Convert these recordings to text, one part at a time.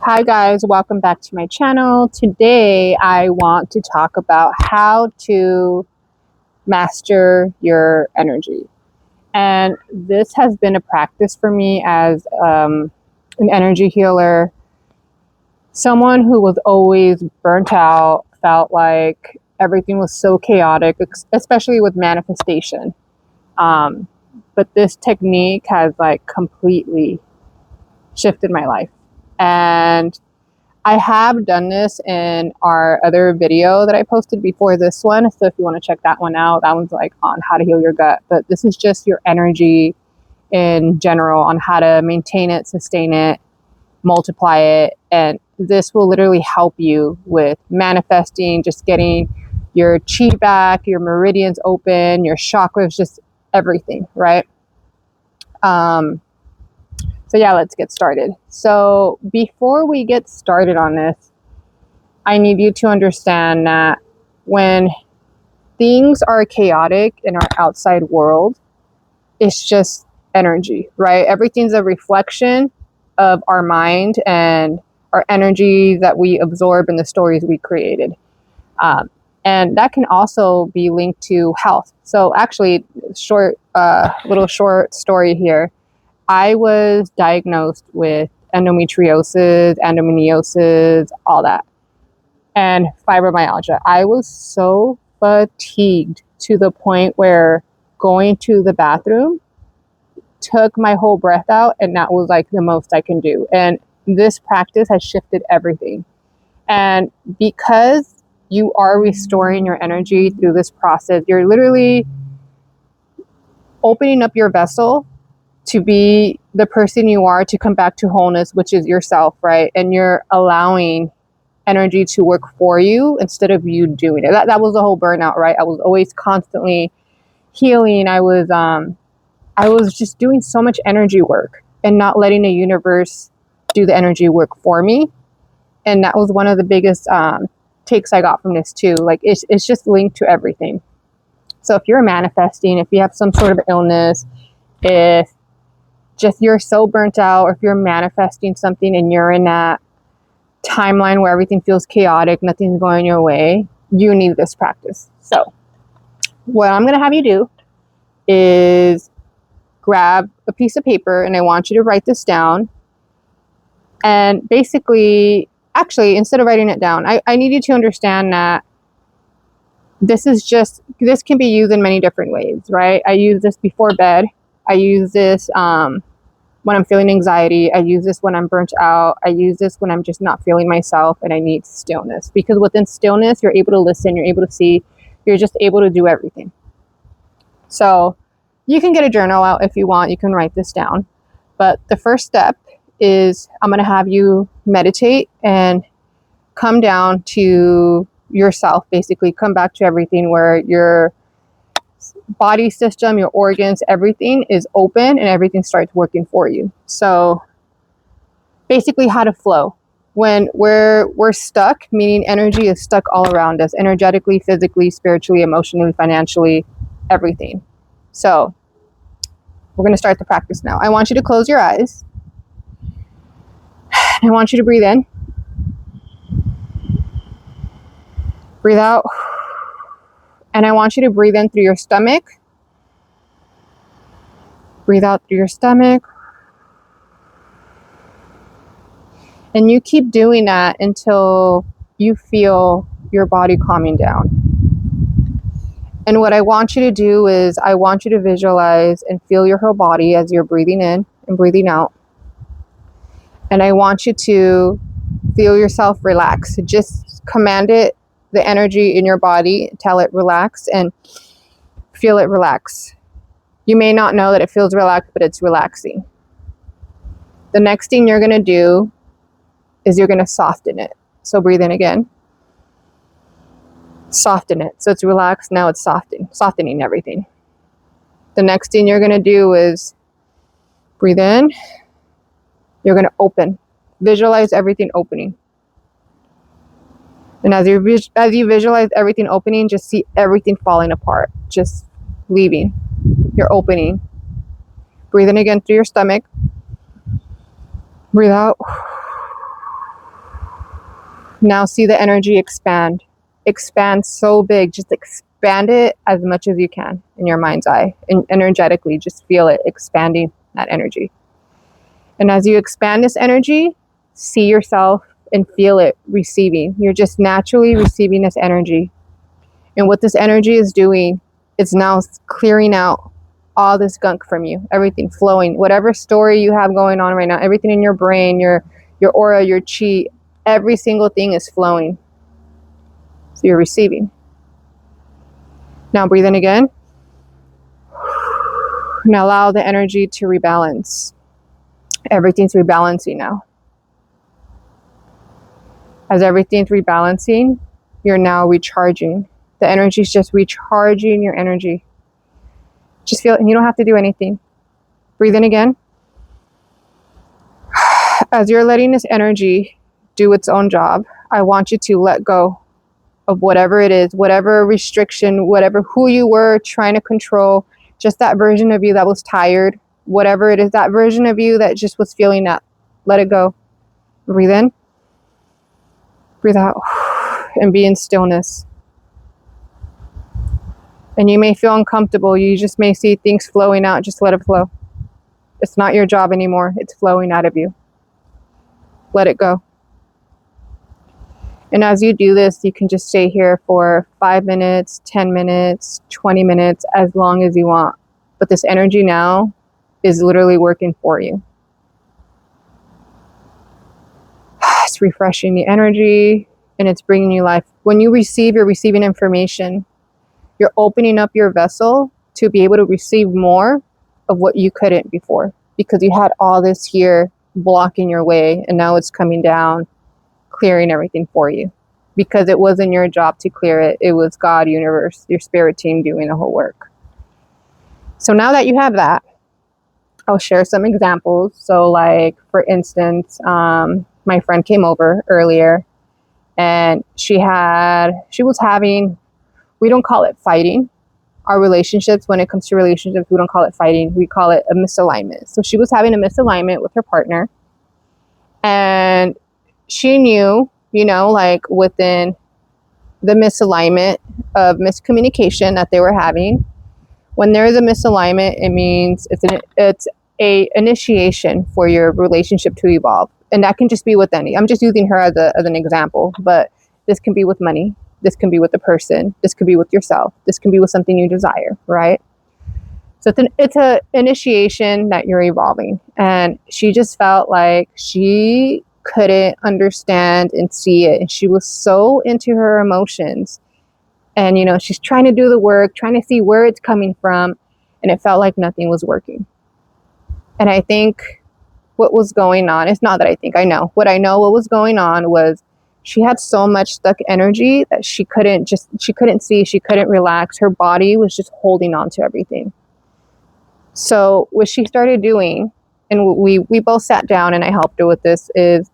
Hi guys, welcome back to my channel. Today I want to talk about how to master your energy. And this has been a practice for me as an energy healer, someone who was always burnt out, felt like everything was so chaotic, especially with manifestation. Um, but this technique has like completely shifted my life. And I have done this in our other video that I posted before this one. So if you want to check that one out, that one's like on how to heal your gut. But this is just your energy in general on how to maintain it, sustain it, multiply it. And this will literally help you with manifesting, just getting your chi back, your meridians open, your chakras, just everything, right? So yeah, let's get started. So before we get started on this, I need you to understand that when things are chaotic in our outside world, it's just energy, right? Everything's a reflection of our mind and our energy that we absorb in the stories we created. And that can also be linked to health. So actually, little short story here. I was diagnosed with endometriosis, all that, and fibromyalgia. I was so fatigued to the point where going to the bathroom took my whole breath out, and that was like the most I can do. And this practice has shifted everything. And because you are restoring your energy through this process, you're literally opening up your vessel to be the person you are, to come back to wholeness, which is yourself, right? And you're allowing energy to work for you instead of you doing it. That was the whole burnout, right? I was always constantly healing. I was just doing so much energy work and not letting the universe do the energy work for me. And that was one of the biggest takes I got from this too. Like it's just linked to everything. So if you're manifesting, if you have some sort of illness, if just you're so burnt out, or if you're manifesting something and you're in that timeline where everything feels chaotic, nothing's going your way, you need this practice. So what I'm going to have you do is grab a piece of paper, and I want you to write this down. And basically, actually, instead of writing it down, I need you to understand that this can be used in many different ways, right? I use this before bed. I use this when I'm feeling anxiety. I use this when I'm burnt out. I use this when I'm just not feeling myself and I need stillness. Because within stillness, you're able to listen, you're able to see, you're just able to do everything. So you can get a journal out if you want. You can write this down. But the first step is I'm going to have you meditate and come down to yourself, basically come back to everything where your body system, your organs, everything is open and everything starts working for you. So basically how to flow. When we're stuck, meaning energy is stuck all around us, energetically, physically, spiritually, emotionally, financially, everything. So we're going to start the practice now. I want you to close your eyes. I want you to breathe in. Breathe out. And I want you to breathe in through your stomach. Breathe out through your stomach. And you keep doing that until you feel your body calming down. And what I want you to do is I want you to visualize and feel your whole body as you're breathing in and breathing out. And I want you to feel yourself relax. Just command it, the energy in your body, tell it relax and feel it relax. You may not know that it feels relaxed, but it's relaxing. The next thing you're going to do is you're going to soften it. So breathe in again. Soften it. So it's relaxed. Now it's softening everything. The next thing you're going to do is breathe in. You're going to open. Visualize everything opening. And as you visualize everything opening, just see everything falling apart. Just leaving. You're opening. Breathe in again through your stomach. Breathe out. Now see the energy expand. Expand so big. Just expand it as much as you can in your mind's eye. And energetically, just feel it expanding, that energy. And as you expand this energy, see yourself and feel it receiving. You're just naturally receiving this energy. And what this energy is doing is now clearing out all this gunk from you, everything flowing, whatever story you have going on right now, everything in your brain, your aura, your chi, every single thing is flowing. So you're receiving. Now breathe in again. Now allow the energy to rebalance. Everything's rebalancing now. As everything's rebalancing, you're now recharging. The energy is just recharging your energy. Just feel it, and you don't have to do anything. Breathe in again. As you're letting this energy do its own job, I want you to let go of whatever it is, whatever restriction, whatever who you were trying to control, just that version of you that was tired, whatever it is, that version of you that just was feeling that. Let it go. Breathe in. Breathe out. And be in stillness. And you may feel uncomfortable. You just may see things flowing out. Just let it flow. It's not your job anymore. It's flowing out of you. Let it go. And as you do this, you can just stay here for 5 minutes, 10 minutes, 20 minutes, as long as you want. But this energy now is literally working for you. It's refreshing the energy and it's bringing you life. When you receive, you're receiving information. You're opening up your vessel to be able to receive more of what you couldn't before, because you had all this here blocking your way, and now it's coming down, clearing everything for you, because it wasn't your job to clear it. It was God, universe, your spirit team doing the whole work. So now that you have that, I'll share some examples. So like, for instance, my friend came over earlier and she was having, we don't call it fighting. Our relationships, when it comes to relationships, we don't call it fighting. We call it a misalignment. So she was having a misalignment with her partner, and she knew, like within the misalignment of miscommunication that they were having, when there is a misalignment, it means it's a initiation for your relationship to evolve. And that can just be with any. I'm just using her as an example, but this can be with money. This can be with the person. This could be with yourself. This can be with something you desire, right? So it's an initiation that you're evolving. And she just felt like she couldn't understand and see it. And she was so into her emotions. And, she's trying to do the work, trying to see where it's coming from. And it felt like nothing was working. And I think what was going on, it's not that I think, I know. What I know what was going on was she had so much stuck energy that she couldn't see, she couldn't relax. Her body was just holding on to everything. So what she started doing, and we both sat down and I helped her with this, is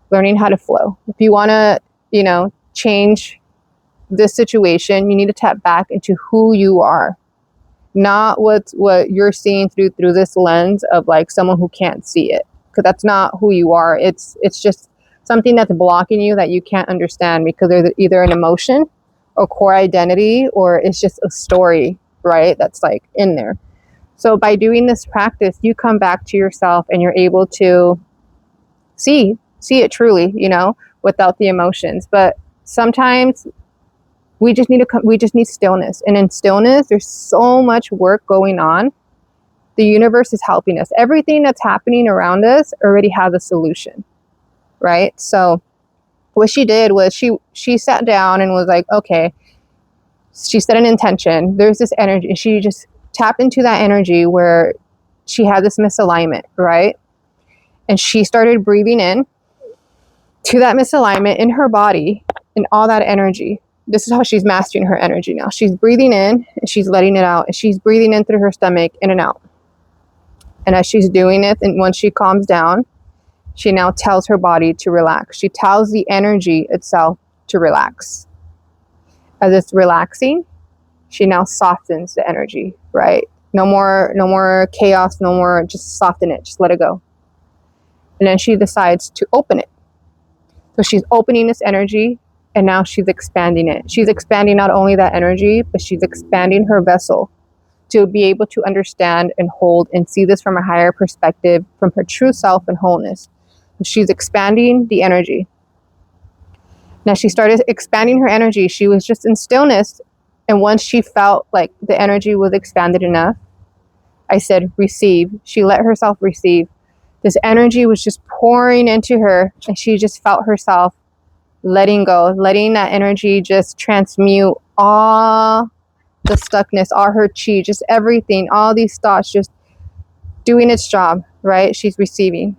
learning how to flow. If you want to, change this situation, you need to tap back into who you are, not what you're seeing through this lens of like someone who can't see it, because that's not who you are. It's just something that's blocking you that you can't understand, because there's either an emotion or core identity, or it's just a story, right? That's like in there. So by doing this practice, you come back to yourself and you're able to see it truly, without the emotions. But sometimes we just need stillness. And in stillness, there's so much work going on. The universe is helping us. Everything that's happening around us already has a solution, right? So what she did was she sat down and was like, okay, she set an intention. There's this energy, and she just tapped into that energy where she had this misalignment, right? And she started breathing in to that misalignment in her body and all that energy. This is how she's mastering her energy now. She's breathing in and she's letting it out. And she's breathing in through her stomach, in and out. And as she's doing it, and once she calms down, she now tells her body to relax. She tells the energy itself to relax. As it's relaxing, she now softens the energy, right? No more chaos, no more, just soften it, just let it go. And then she decides to open it. So she's opening this energy, and now she's expanding it. She's expanding not only that energy, but she's expanding her vessel to be able to understand and hold and see this from a higher perspective, from her true self and wholeness. She's expanding the energy. Now she started expanding her energy. She was just in stillness. And once she felt like the energy was expanded enough, I said, receive. She let herself receive. This energy was just pouring into her, and she just felt herself letting go, letting that energy just transmute all the stuckness, all her chi, just everything, all these thoughts, just doing its job, right? She's receiving.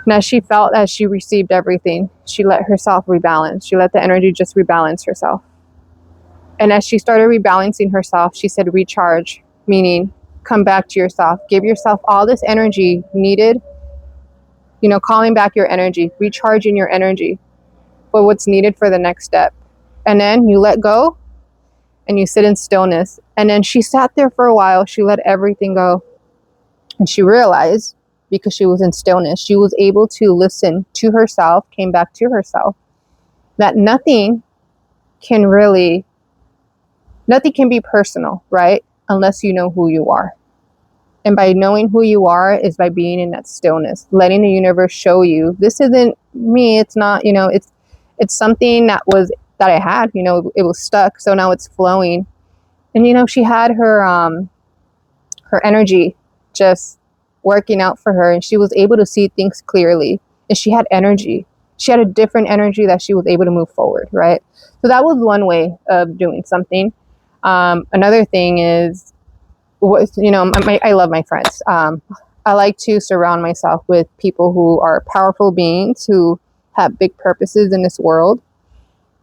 Now she felt as she received everything, she let herself rebalance. She let the energy just rebalance herself. And as she started rebalancing herself, she said, recharge, meaning come back to yourself. Give yourself all this energy needed, calling back your energy, recharging your energy for what's needed for the next step. And then you let go and you sit in stillness. And then she sat there for a while. She let everything go. And she realized, because she was in stillness, she was able to listen to herself, came back to herself, that nothing can be personal, right? Unless you know who you are. And by knowing who you are is by being in that stillness, letting the universe show you, this isn't me. It's not, it's something that I had, it was stuck. So now it's flowing. And, she had her energy just working out for her, and she was able to see things clearly, and she had energy. She had a different energy that she was able to move forward, right? So that was one way of doing something. Another thing is, I love my friends. I like to surround myself with people who are powerful beings who have big purposes in this world.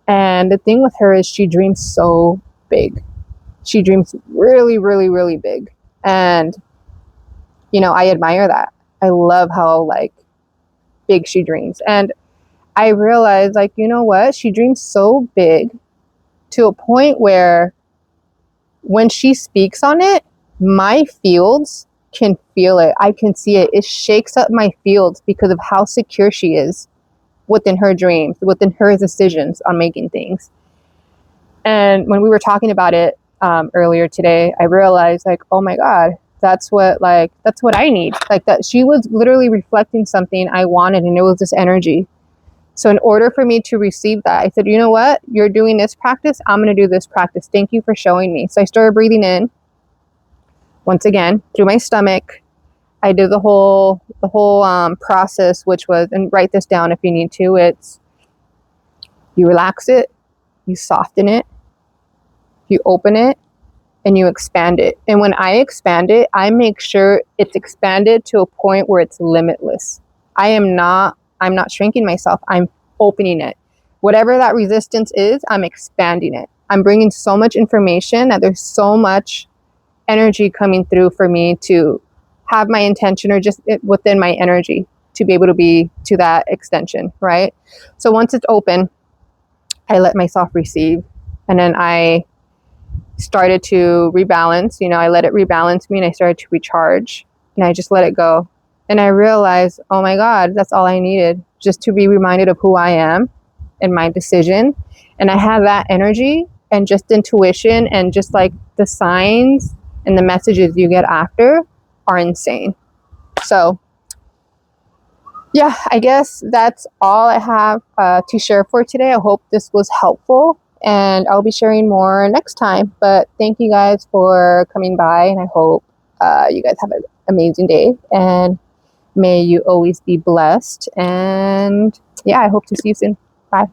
And the thing with her is she dreams so big. She dreams really, really, really big. And, I admire that. I love how, big she dreams. And I realized, you know what? She dreams so big to a point where when she speaks on it, my fields can feel it. I can see it. It shakes up my fields because of how secure she is within her dreams, within her decisions on making things. And when we were talking about it earlier today, I realized, oh my God, that's what I need. That she was literally reflecting something I wanted, and it was this energy. So in order for me to receive that, I said, you know what? You're doing this practice. I'm going to do this practice. Thank you for showing me. So I started breathing in once again through my stomach. I did the whole process, which was, and write this down if you need to. It's you relax it, you soften it, you open it, and you expand it. And when I expand it, I make sure it's expanded to a point where it's limitless. I'm not shrinking myself. I'm opening it. Whatever that resistance is, I'm expanding it. I'm bringing so much information that there's so much energy coming through for me to have my intention, or just within my energy to be able to be to that extension, right? So once it's open, I let myself receive, and then I started to rebalance. I let it rebalance me, and I started to recharge, and I just let it go. And I realized, oh my God, that's all I needed, just to be reminded of who I am and my decision. And I have that energy and just intuition, and just the signs and the messages you get after are insane. So yeah, I guess that's all I have to share for today. I hope this was helpful, and I'll be sharing more next time. But thank you guys for coming by, and I hope you guys have an amazing day, and may you always be blessed. And yeah, I hope to see you soon. Bye.